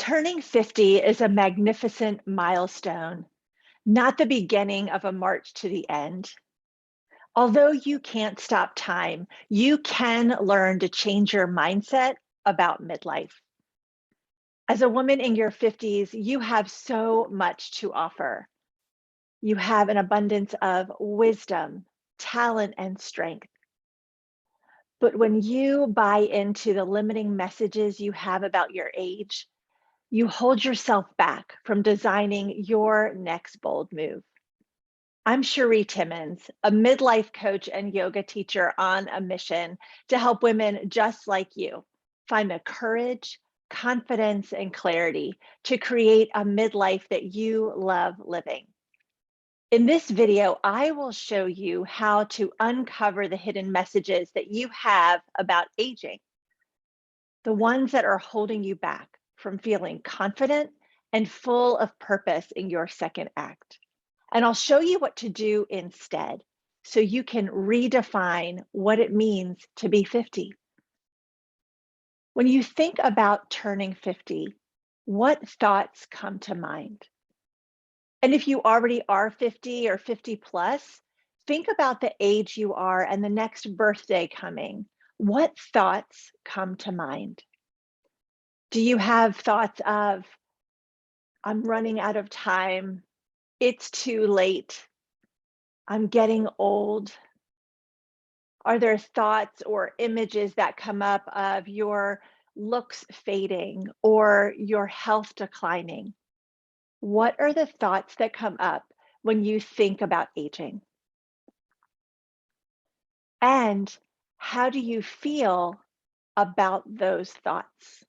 Turning 50 is a magnificent milestone, not the beginning of a march to the end. Although you can't stop time, you can learn to change your mindset about midlife. As a woman in your 50s, you have so much to offer. You have an abundance of wisdom, talent, and strength. But when you buy into the limiting messages you have about your age, you hold yourself back from designing your next bold move. I'm Cherie Timmons, a midlife coach and yoga teacher on a mission to help women just like you find the courage, confidence, and clarity to create a midlife that you love living. In this video, I will show you how to uncover the hidden messages that you have about aging, the ones that are holding you back from feeling confident and full of purpose in your second act. And I'll show you what to do instead so you can redefine what it means to be 50. When you think about turning 50, what thoughts come to mind? And if you already are 50 or 50 plus, think about the age you are and the next birthday coming. What thoughts come to mind? Do you have thoughts of, I'm running out of time, it's too late, I'm getting old? Are there thoughts or images that come up of your looks fading or your health declining? What are the thoughts that come up when you think about aging? And how do you feel about those thoughts?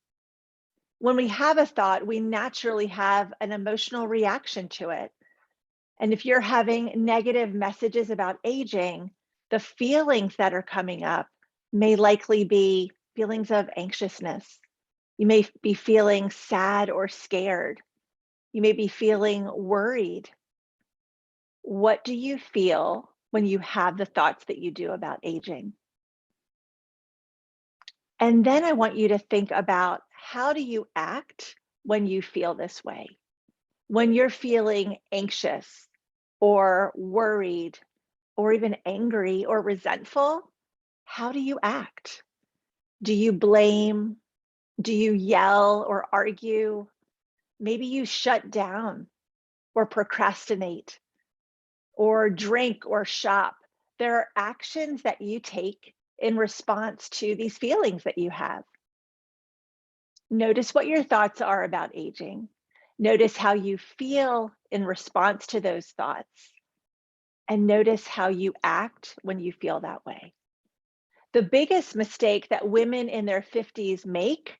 When we have a thought, we naturally have an emotional reaction to it. And if you're having negative messages about aging, the feelings that are coming up may likely be feelings of anxiousness. You may be feeling sad or scared. You may be feeling worried. What do you feel when you have the thoughts that you do about aging? And then I want you to think about, how do you act when you feel this way? When you're feeling anxious or worried or even angry or resentful, how do you act? Do you blame? Do you yell or argue? Maybe you shut down or procrastinate or drink or shop. There are actions that you take in response to these feelings that you have. Notice what your thoughts are about aging. Notice how you feel in response to those thoughts. And notice how you act when you feel that way. The biggest mistake that women in their 50s make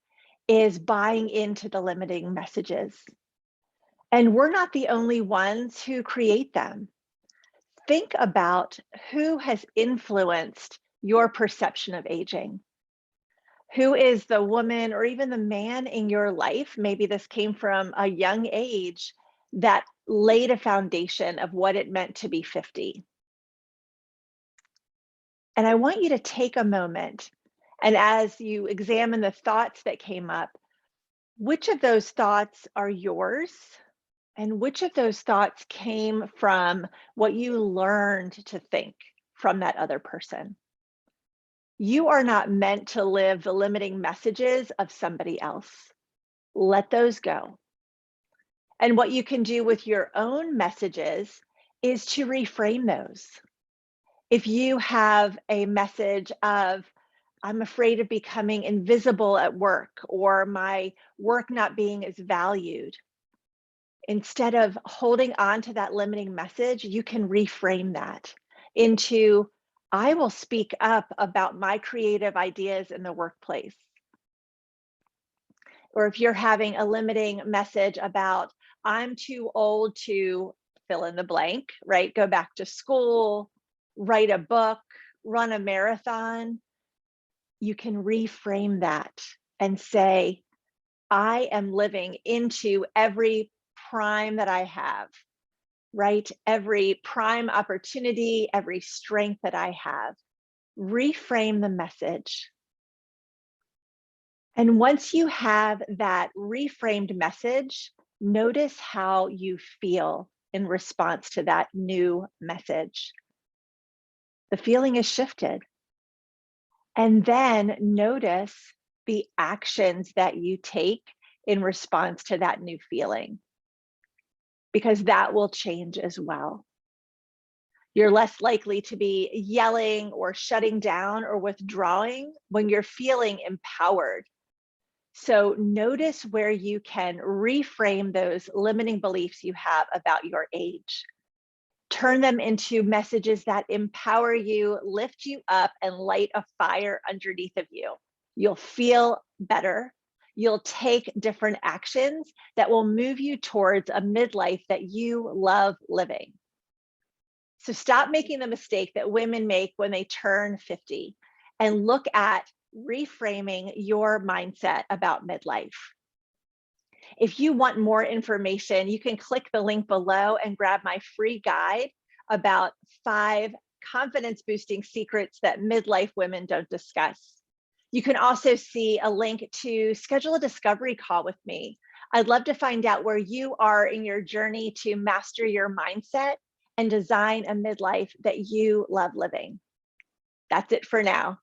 is buying into the limiting messages. And we're not the only ones who create them. Think about who has influenced your perception of aging. Who is the woman or even the man in your life? Maybe this came from a young age that laid a foundation of what it meant to be 50. And I want you to take a moment, and as you examine the thoughts that came up, which of those thoughts are yours? And which of those thoughts came from what you learned to think from that other person? You are not meant to live the limiting messages of somebody else. Let those go. And what you can do with your own messages is to reframe those. If you have a message of, I'm afraid of becoming invisible at work, or my work not being as valued, instead of holding on to that limiting message, you can reframe that into, I will speak up about my creative ideas in the workplace. Or if you're having a limiting message about, I'm too old to fill in the blank, right? Go back to school, write a book, run a marathon, you can reframe that and say, I am living into every prime that I have, right? Every prime opportunity, every strength that I have. Reframe the message. And once you have that reframed message, notice how you feel in response to that new message. The feeling is shifted. And then notice the actions that you take in response to that new feeling, because that will change as well. You're less likely to be yelling or shutting down or withdrawing when you're feeling empowered. So notice where you can reframe those limiting beliefs you have about your age. Turn them into messages that empower you, lift you up, and light a fire underneath of you. You'll feel better. You'll take different actions that will move you towards a midlife that you love living. So stop making the mistake that women make when they turn 50 and look at reframing your mindset about midlife. If you want more information, you can click the link below and grab my free guide about 5 confidence boosting secrets that midlife women don't discuss. You can also see a link to schedule a discovery call with me. I'd love to find out where you are in your journey to master your mindset and design a midlife that you love living. That's it for now.